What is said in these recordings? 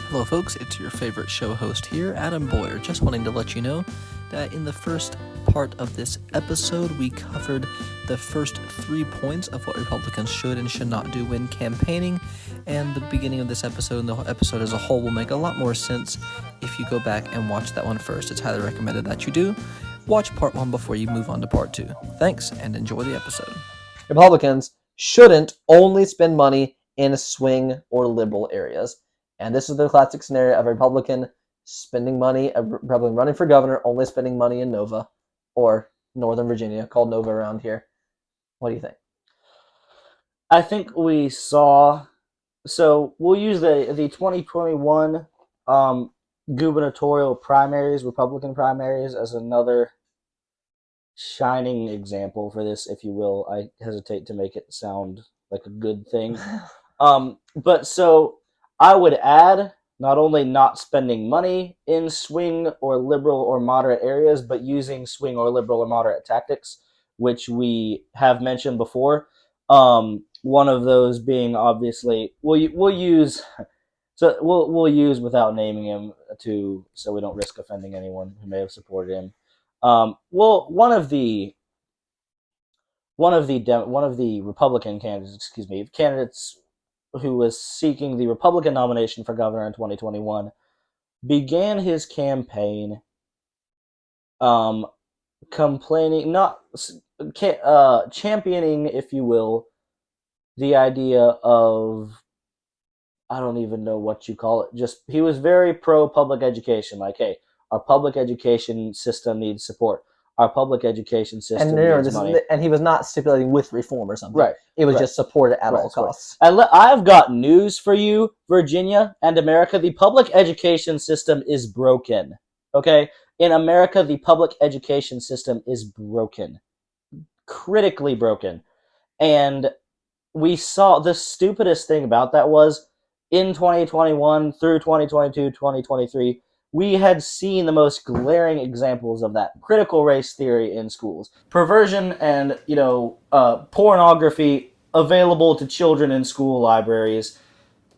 Hello folks, it's your favorite show host here, Adam Boyer. Just wanting to let you know that in the first part of this episode, we covered the first 3 points of what Republicans should and should not do when campaigning, and the beginning of this episode and the episode as a whole will make a lot more sense if you go back and watch that one first. It's highly recommended that you do. Watch part 1 before you move on to part 2. Thanks, and enjoy the episode. Republicans shouldn't only spend money in swing or liberal areas. And this is the classic scenario of a Republican spending money, a Republican running for governor, only spending money in Nova or Northern Virginia, called Nova around here. What do you think? I think we saw, so we'll use the 2021 gubernatorial primaries, Republican primaries, as another shining example for this, if you will. I hesitate to make it sound like a good thing. But so I would add not only not spending money in swing or liberal or moderate areas, but using swing or liberal or moderate tactics, which we have mentioned before. One of those being obviously we'll use without naming him so we don't risk offending anyone who may have supported him. One of the Republican candidates who was seeking the Republican nomination for governor in 2021 began his campaign championing, if you will, the idea of, I don't even know what you call it, just he was very pro public education, like, hey, our public education system needs support. Our public education system needs money. And he was not stipulating with reform or something. Right. It was just support at all costs. I've got news for you, Virginia and America. The public education system is broken. Okay? In America, the public education system is broken. Critically broken. And we saw the stupidest thing about that was in 2021 through 2022, 2023, we had seen the most glaring examples of that. Critical race theory in schools. Perversion and, pornography available to children in school libraries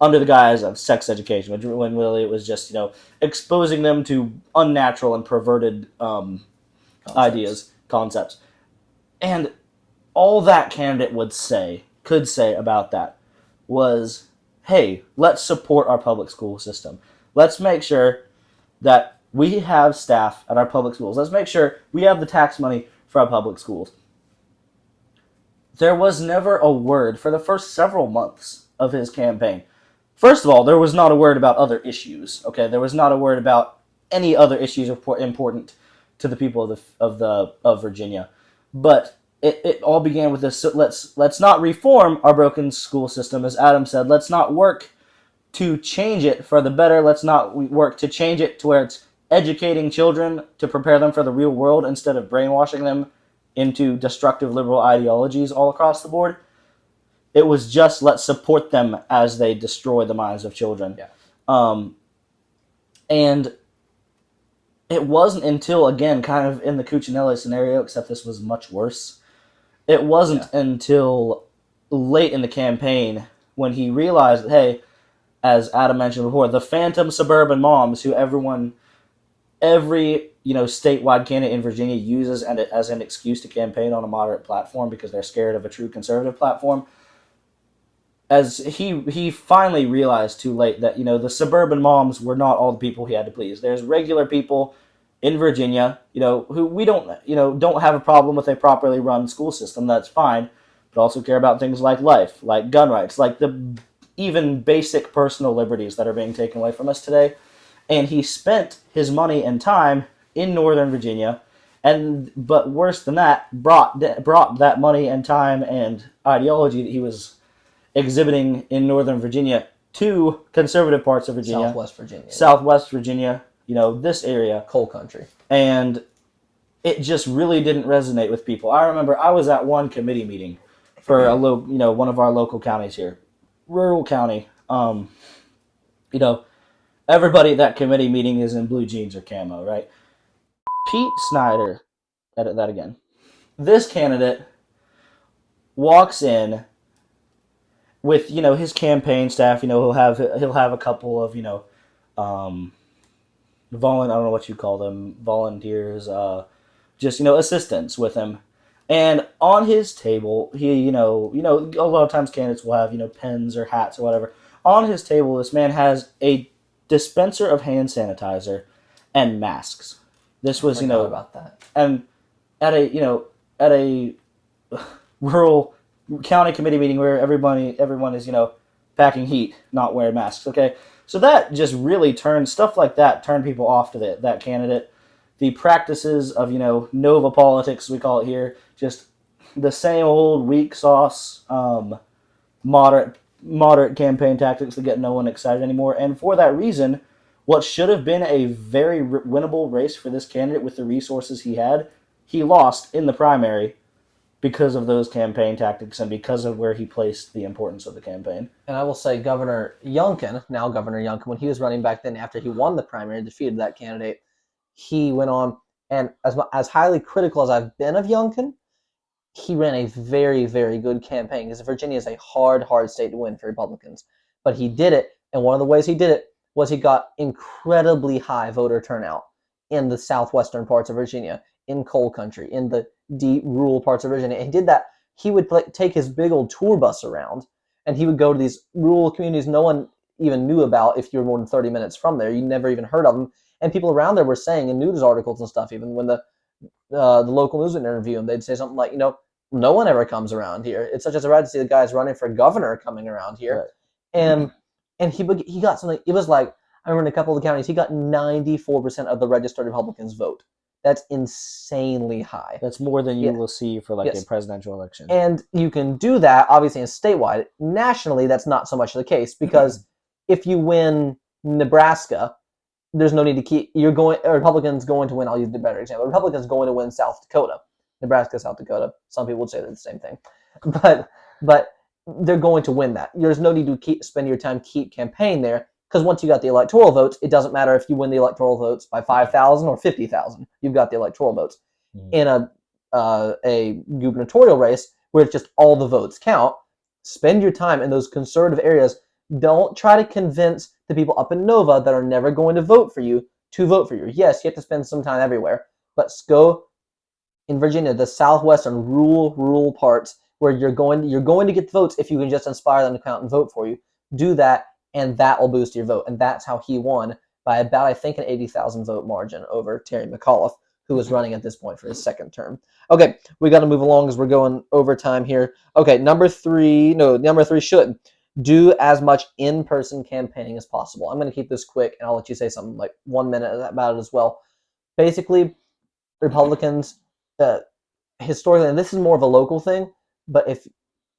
under the guise of sex education, when really it was just, exposing them to unnatural and perverted concepts. And all that candidate could say about that was, hey, let's support our public school system. Let's make sure that we have staff at our public schools. Let's make sure we have the tax money for our public schools. There was never a word for the first several months of his campaign. First of all, there was not a word about other issues. Okay, there was not a word about any other issues important to the people of Virginia. But it all began with this. So let's not reform our broken school system, as Adam said. Let's not work to change it for the better. Let's not work to change it to where it's educating children to prepare them for the real world instead of brainwashing them into destructive liberal ideologies all across the board. It was just, let's support them as they destroy the minds of children. Yeah. And it wasn't until, again, kind of in the Cuccinelli scenario, except this was much worse, it wasn't until late in the campaign when he realized that, hey, as Adam mentioned before, the phantom suburban moms who every statewide candidate in Virginia uses as an excuse to campaign on a moderate platform because they're scared of a true conservative platform. As he finally realized too late that, the suburban moms were not all the people he had to please. There's regular people in Virginia, who we don't have a problem with a properly run school system. That's fine, but also care about things like life, like gun rights, like the even basic personal liberties that are being taken away from us today. And he spent his money and time in Northern Virginia, but worse than that, brought that money and time and ideology that he was exhibiting in Northern Virginia to conservative parts of Virginia. Southwest Virginia, this area. Coal country. And it just really didn't resonate with people. I remember I was at one committee meeting for one of our local counties here. Rural county. Everybody at that committee meeting is in blue jeans or camo, right? Pete Snyder, edit that again. This candidate walks in with, his campaign staff. He'll have a couple of, I don't know what you call them, volunteers, just, you know, assistants with him. And on his table, he, a lot of times candidates will have, you know, pens or hats or whatever. On his table, this man has a dispenser of hand sanitizer and masks. This was, I forgot about that. and at a, at a rural county committee meeting where everyone is, packing heat, not wearing masks. Okay, so that just really turned stuff like that turned people off to that candidate. The practices of Nova politics, we call it here, just the same old weak sauce, moderate campaign tactics that get no one excited anymore. And for that reason, what should have been a very winnable race for this candidate with the resources he lost in the primary because of those campaign tactics and because of where he placed the importance of the campaign. And I will say Governor Youngkin, now Governor Youngkin, when he was running back then after he won the primary and defeated that candidate, he went on, and as highly critical as I've been of Youngkin, he ran a very, very good campaign because Virginia is a hard state to win for Republicans. But he did it, and one of the ways he did it was he got incredibly high voter turnout in the southwestern parts of Virginia, in coal country, in the deep rural parts of Virginia. And he did that. He would take his big old tour bus around, and he would go to these rural communities no one even knew about if you were more than 30 minutes from there. You never even heard of them. And people around there were saying in news articles and stuff, even when the local news would interview him, they'd say something like, no one ever comes around here. It's such a surprise to see the guys running for governor coming around here. Right. And he got something. It was like, I remember in a couple of the counties, he got 94% of the registered Republicans vote. That's insanely high. That's more than you will see for a presidential election. And you can do that, obviously, in statewide. Nationally, that's not so much the case because if you win Nebraska, there's no need to keep. Republicans going to win. I'll use the better example. Republicans going to win South Dakota, Nebraska, South Dakota. Some people would say they're the same thing, but they're going to win that. There's no need to spend your time campaign there because once you got the electoral votes, it doesn't matter if you win the electoral votes by 5,000 or 50,000. You've got the electoral votes. In a gubernatorial race where it's just all the votes count, spend your time in those conservative areas. Don't try to convince the people up in Nova that are never going to vote for you to vote for you. Yes, you have to spend some time everywhere, but go in Virginia, the southwestern rural parts where you're going to get votes if you can just inspire them to come out and vote for you. Do that, and that will boost your vote. And that's how he won by about, I think, an 80,000 vote margin over Terry McAuliffe, who was running at this point for his second term. Okay, we got to move along as we're going over time here. Okay, number three should do as much in-person campaigning as possible. I'm going to keep this quick, and I'll let you say something like 1 minute about it as well. Basically, Republicans, historically, and this is more of a local thing, but if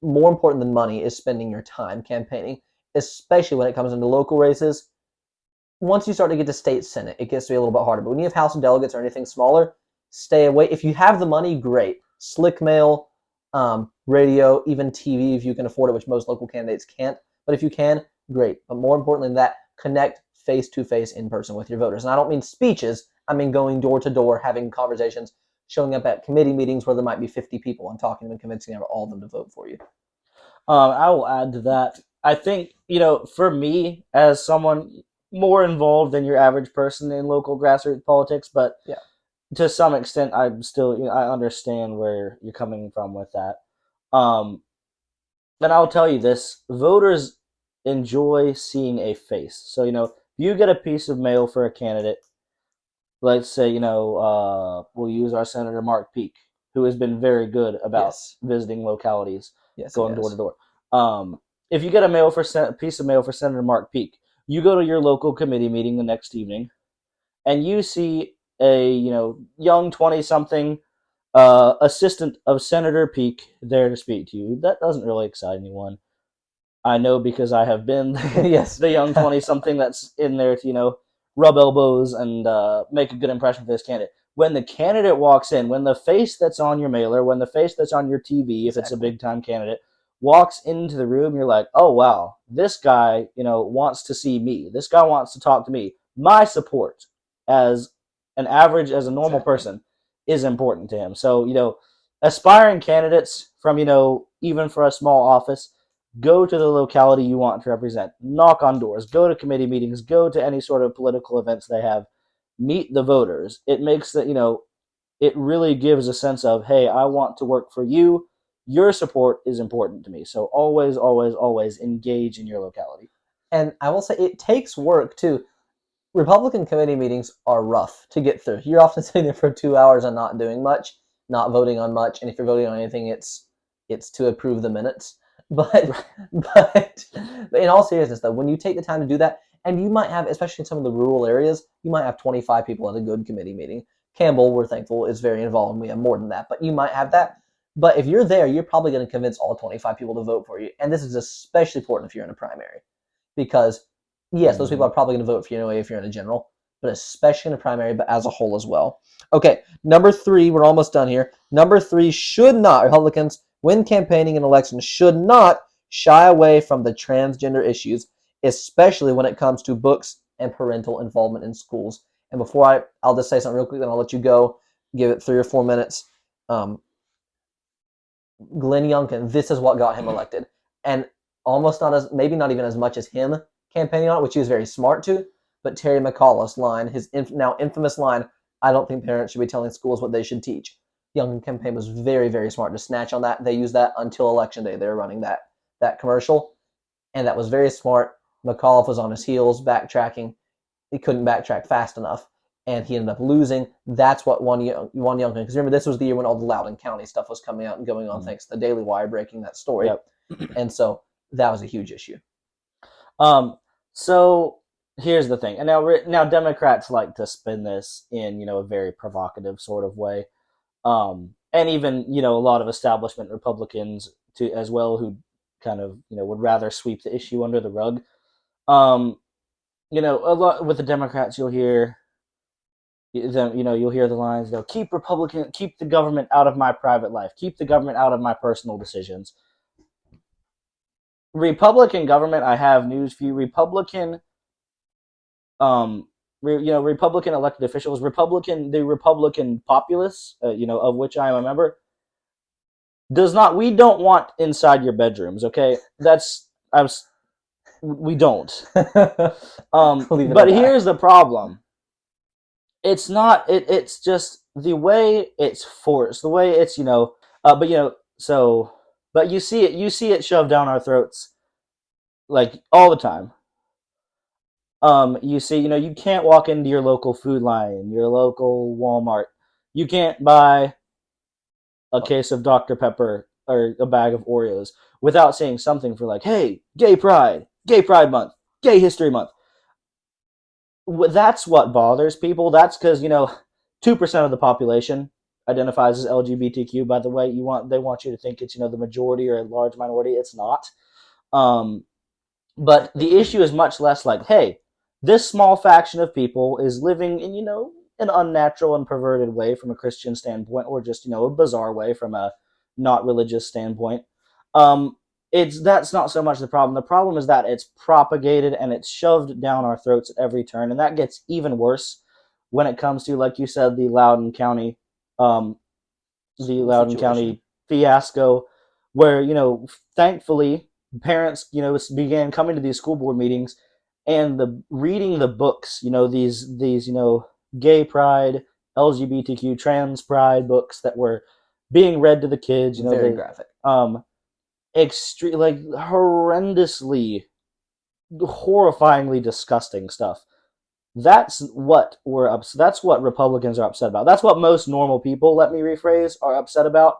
more important than money is spending your time campaigning, especially when it comes into local races. Once you start to get to state senate, it gets to be a little bit harder. But when you have House of Delegates or anything smaller, stay away. If you have the money, great. Slick mail, radio, even TV if you can afford it, which most local candidates can't. But if you can, great. But more importantly than that, connect face-to-face in person with your voters. And I don't mean speeches. I mean going door to door, having conversations, showing up at committee meetings where there might be 50 people and talking to them and convincing all of them to vote for you. I will add to that. I think, for me, as someone more involved than your average person in local grassroots politics, but to some extent, I'm still, I understand where you're coming from with that. And I'll tell you this, voters enjoy seeing a face. So, you get a piece of mail for a candidate, let's say, we'll use our Senator Mark Peake, who has been very good about visiting localities, going door to door. If you get a piece of mail for Senator Mark Peake, you go to your local committee meeting the next evening, and you see a young 20-something assistant of Senator Peake there to speak to you. That doesn't really excite anyone. I know because I have been the young 20-something that's in there to rub elbows and make a good impression for this candidate. When the candidate walks in, when the face that's on your mailer, when the face that's on your TV, if it's a big-time candidate, walks into the room, you're like, oh, wow, this guy, wants to see me. This guy wants to talk to me. My support as a normal person is important to him. So, aspiring candidates from, even for a small office, go to the locality you want to represent, knock on doors, go to committee meetings, go to any sort of political events they have, meet the voters. It makes that, it really gives a sense of, hey, I want to work for you. Your support is important to me. So always, always, always engage in your locality. And I will say it takes work too. Republican committee meetings are rough to get through. You're often sitting there for 2 hours and not doing much, not voting on much, and if you're voting on anything, it's to approve the minutes. But but in all seriousness, though, when you take the time to do that, and you might have, especially in some of the rural areas, you might have 25 people at a good committee meeting. Campbell, we're thankful, is very involved, and we have more than that. But you might have that. But if you're there, you're probably going to convince all 25 people to vote for you, and this is especially important if you're in a primary, because yes, those people are probably going to vote for you anyway if you're in a general, but especially in a primary, but as a whole as well. Okay, number 3, we're almost done here. Number 3, Republicans, when campaigning in elections, should not shy away from the transgender issues, especially when it comes to books and parental involvement in schools. And before I'll just say something real quick, then I'll let you go, give it 3 or 4 minutes. Glenn Youngkin, this is what got him elected. And almost maybe not even as much as him campaigning on it, which he was very smart to, but Terry McAuliffe's line, his now infamous line, I don't think parents should be telling schools what they should teach. Youngkin campaign was very, very smart to snatch on that. They used that until Election Day. They were running that commercial, and that was very smart. McAuliffe was on his heels, backtracking. He couldn't backtrack fast enough, and he ended up losing. That's what won Youngkin. Because remember, this was the year when all the Loudoun County stuff was coming out and going on, thanks to the Daily Wire breaking that story. Yep. And so that was a huge issue. So here's the thing, and now Democrats like to spin this in a very provocative sort of way, and even a lot of establishment Republicans too as well, who kind of would rather sweep the issue under the rug. A lot with the Democrats, you'll hear them, you'll hear the lines, keep the government out of my private life, keep the government out of my personal decisions. Republican government, I have news for you. Republican elected officials, the Republican populace, of which I am a member, we don't want inside your bedrooms, okay? We don't. But here's the problem. It's not, it's just the way it's forced, the way it's, but you see it shoved down our throats, like, all the time. You see, you can't walk into your local Food Lion, your local Walmart. You can't buy a case of Dr. Pepper or a bag of Oreos without saying something for like, hey, Gay Pride Month, Gay History Month. That's what bothers people. That's because, 2% of the population identifies as LGBTQ, by the way. They want you to think it's, the majority or a large minority. It's not. But the issue is much less like, hey, this small faction of people is living in, an unnatural and perverted way from a Christian standpoint, or just, a bizarre way from a not religious standpoint. That's not so much the problem. The problem is that it's propagated and it's shoved down our throats at every turn, and that gets even worse when it comes to, like you said, the Loudoun County fiasco, where thankfully parents began coming to these school board meetings and reading the books, these gay pride, LGBTQ, trans pride books that were being read to the kids. Very graphic. Extreme, like, horrendously, horrifyingly disgusting stuff. That's what that's what Republicans are upset about. That's what most normal people, let me rephrase, are upset about.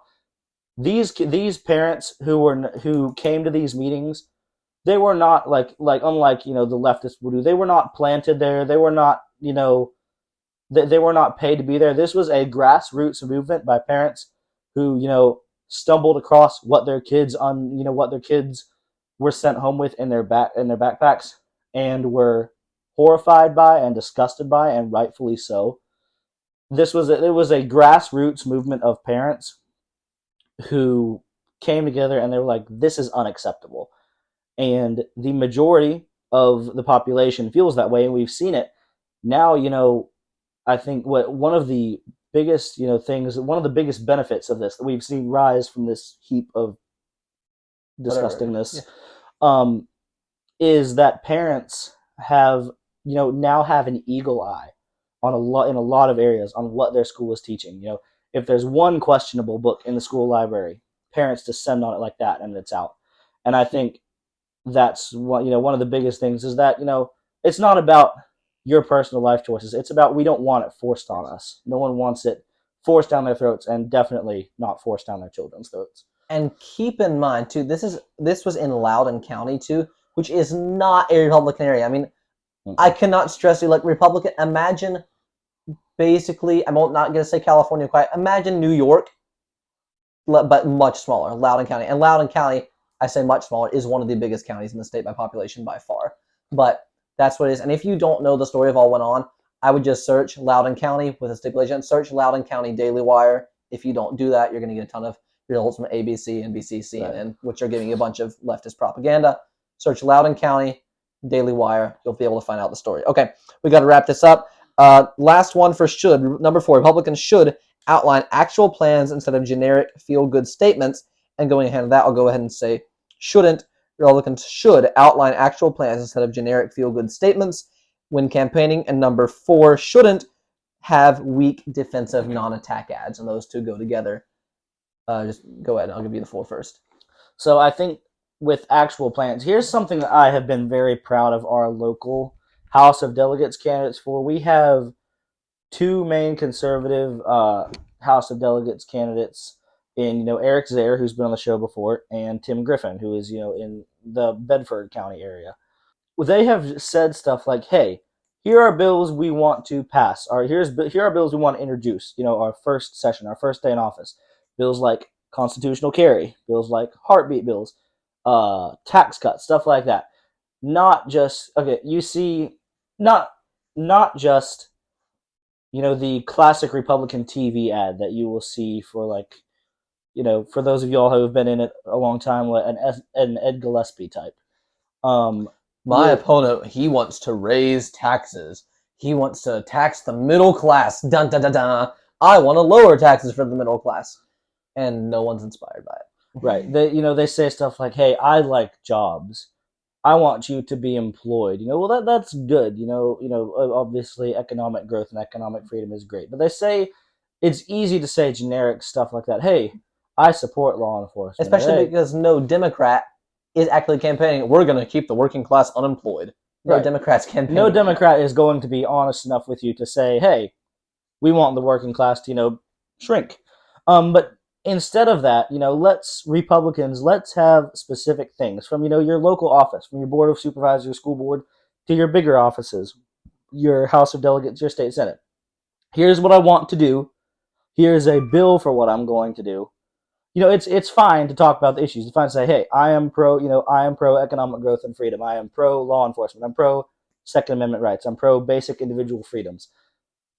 These parents who came to these meetings, they were not like unlike the leftists would do. They were not planted there. They were not they were not paid to be there. This was a grassroots movement by parents who stumbled across what their kids were sent home with in their backpacks, and were horrified by and disgusted by, and rightfully so. It was a grassroots movement of parents who came together, and they were like, this is unacceptable. And the majority of the population feels that way, and we've seen it. Now, I think one of the biggest, one of the biggest benefits of this that we've seen rise from this heap of disgustingness, is that parents have now have an eagle eye on a lot of areas on what their school is teaching. If there's one questionable book in the school library, parents descend on it like that, and it's out. And I think that's one of the biggest things is that it's not about your personal life choices. It's about we don't want it forced on us. No one wants it forced down their throats, and definitely not forced down their children's throats. And keep in mind too, this was in Loudoun County too, which is not a Republican area. I mean, I cannot stress you, like, Republican. Imagine, basically, I'm not going to say California quite. Imagine New York, but much smaller, Loudoun County. And Loudoun County, I say much smaller, is one of the biggest counties in the state by population by far. But that's what it is. And if you don't know the story of all went on, I would just search Loudoun County with a stipulation. Search Loudoun County Daily Wire. If you don't do that, you're going to get a ton of results from ABC, NBC, CNN, right, which are giving you a bunch of leftist propaganda. Search Loudoun County Daily Wire. You'll be able to find out the story. Okay, we got to wrap this up. Last one for should. Number 4, Republicans should outline actual plans instead of generic feel-good statements. And going ahead of that, I'll go ahead and say shouldn't. Republicans should outline actual plans instead of generic feel-good statements when campaigning. And number 4, shouldn't have weak defensive non-attack ads. And those two go together. Just go ahead. I'll give you the 4 first. So I think with actual plans, here's something that I have been very proud of our local House of Delegates candidates for. We have 2 main conservative House of Delegates candidates in Eric Zaire, who's been on the show before, and Tim Griffin, who is in the Bedford County area. They have said stuff like, "Hey, here are bills we want to pass. Or here are bills we want to introduce. Our first session, our first day in office. Bills like constitutional carry, bills like heartbeat bills, tax cuts, stuff like that. Not just You see, not just the classic Republican TV ad that you will see for for those of y'all who have been in it a long time, like an Ed Gillespie type. My opponent, he wants to raise taxes. He wants to tax the middle class. Dun dun dun dun. I want to lower taxes for the middle class, and no one's inspired by it. Right? They say stuff like, "Hey, I like jobs. I want you to be employed." Well, that's good. Obviously, economic growth and economic freedom is great. But they say it's easy to say generic stuff like that. "Hey, I support law enforcement," especially because no Democrat is actually campaigning. We're going to keep the working class unemployed. No right. Democrats campaigning. No Democrat is going to be honest enough with you to say, "Hey, we want the working class to shrink." But instead of that, Republicans, let's have specific things from, your local office, from your board of supervisors, your school board, to your bigger offices, your House of Delegates, your state Senate. Here's what I want to do. Here's a bill for what I'm going to do. It's fine to talk about the issues. It's fine to say, "Hey, I am pro economic growth and freedom. I am pro law enforcement. I'm pro Second Amendment rights. I'm pro basic individual freedoms."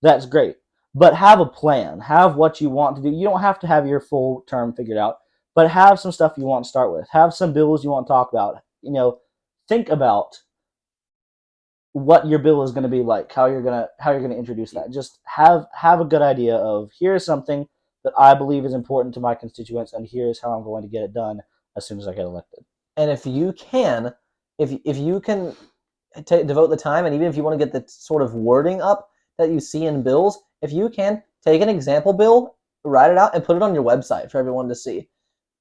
That's great. But have a plan. Have what you want to do. You don't have to have your full term figured out, but have some stuff you want to start with. Have some bills you want to talk about. Think about what your bill is going to be like, how you're going to introduce that. Just have a good idea of, here's something that I believe is important to my constituents, and here's how I'm going to get it done as soon as I get elected. And if you can devote the time, and even if you want to get the sort of wording up that you see in bills, if you can take an example bill, write it out, and put it on your website for everyone to see,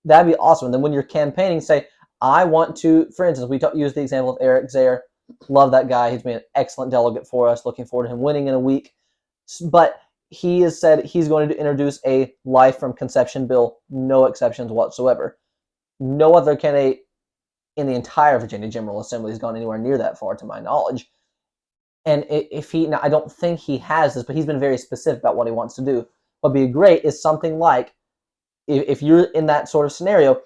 that'd be awesome. And then when you're campaigning, say, I want to, for instance, we use the example of Eric Zaire. Love that guy. He's been an excellent delegate for us. Looking forward to him winning in a week. But he has said he's going to introduce a life from conception bill, no exceptions whatsoever. No other candidate in the entire Virginia General Assembly has gone anywhere near that far, to my knowledge. And I don't think he has this, but he's been very specific about what he wants to do. What'd be great is something like, if you're in that sort of scenario,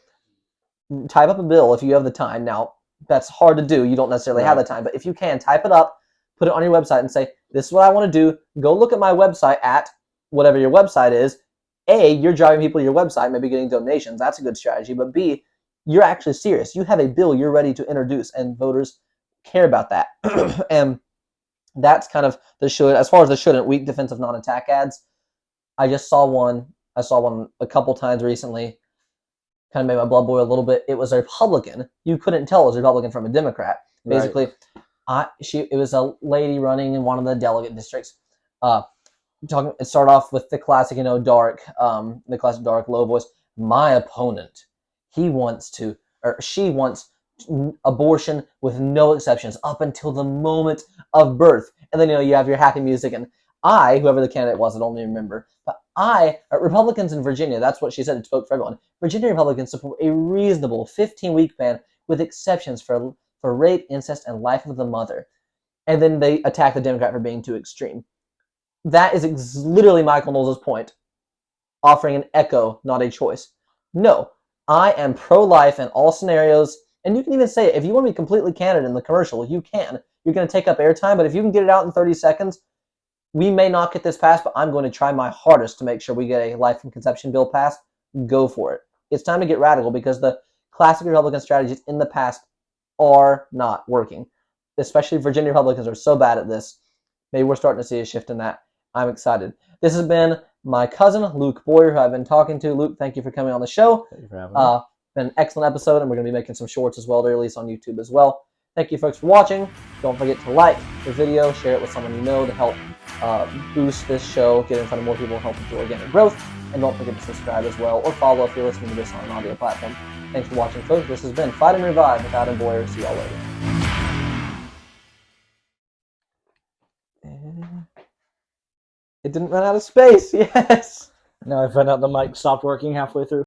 type up a bill if you have the time. Now, that's hard to do. You don't necessarily have the time. But if you can, type it up, put it on your website, and say, this is what I want to do. Go look at my website at whatever your website is. A, you're driving people to your website, maybe getting donations. That's a good strategy. But B, you're actually serious. You have a bill you're ready to introduce, and voters care about that. And that's kind of the should. As far as the shouldn't, weak defensive non-attack ads, I saw one a couple times recently. kind of made my blood boil a little bit. It was a Republican. You couldn't tell it was a Republican from a Democrat. Basically, it was a lady running in one of the delegate districts. It started off with the classic, the classic dark, low voice. My opponent, she wants abortion with no exceptions up until the moment of birth. And then, you have your happy music. And whoever the candidate was, I don't even remember, but Republicans in Virginia, that's what she said, it spoke for everyone. Virginia Republicans support a reasonable 15-week ban with exceptions for rape, incest, and life of the mother. And then they attack the Democrat for being too extreme. That is literally Michael Knowles' point, offering an echo, not a choice. No, I am pro-life in all scenarios, and you can even say it. If you want to be completely candid in the commercial, you can. You're going to take up airtime, but if you can get it out in 30 seconds, we may not get this passed, but I'm going to try my hardest to make sure we get a life from conception bill passed. Go for it. It's time to get radical because the classic Republican strategies in the past are not working. Especially Virginia Republicans are so bad at this. Maybe we're starting to see a shift in that. I'm excited. This has been my cousin, Luke Boyer, who I've been talking to. Luke, thank you for coming on the show. Thank you for having me. Been an excellent episode, and we're going to be making some shorts as well to release on YouTube as well. Thank you, folks, for watching. Don't forget to like the video, share it with someone you know to help boost this show, get in front of more people, and help with organic growth. And don't forget to subscribe as well, or follow if you're listening to this on an audio platform. Thanks for watching, folks. This has been Fight and Revive with Adam Boyer. See y'all later. It didn't run out of space. Yes. Now I found out the mic stopped working halfway through.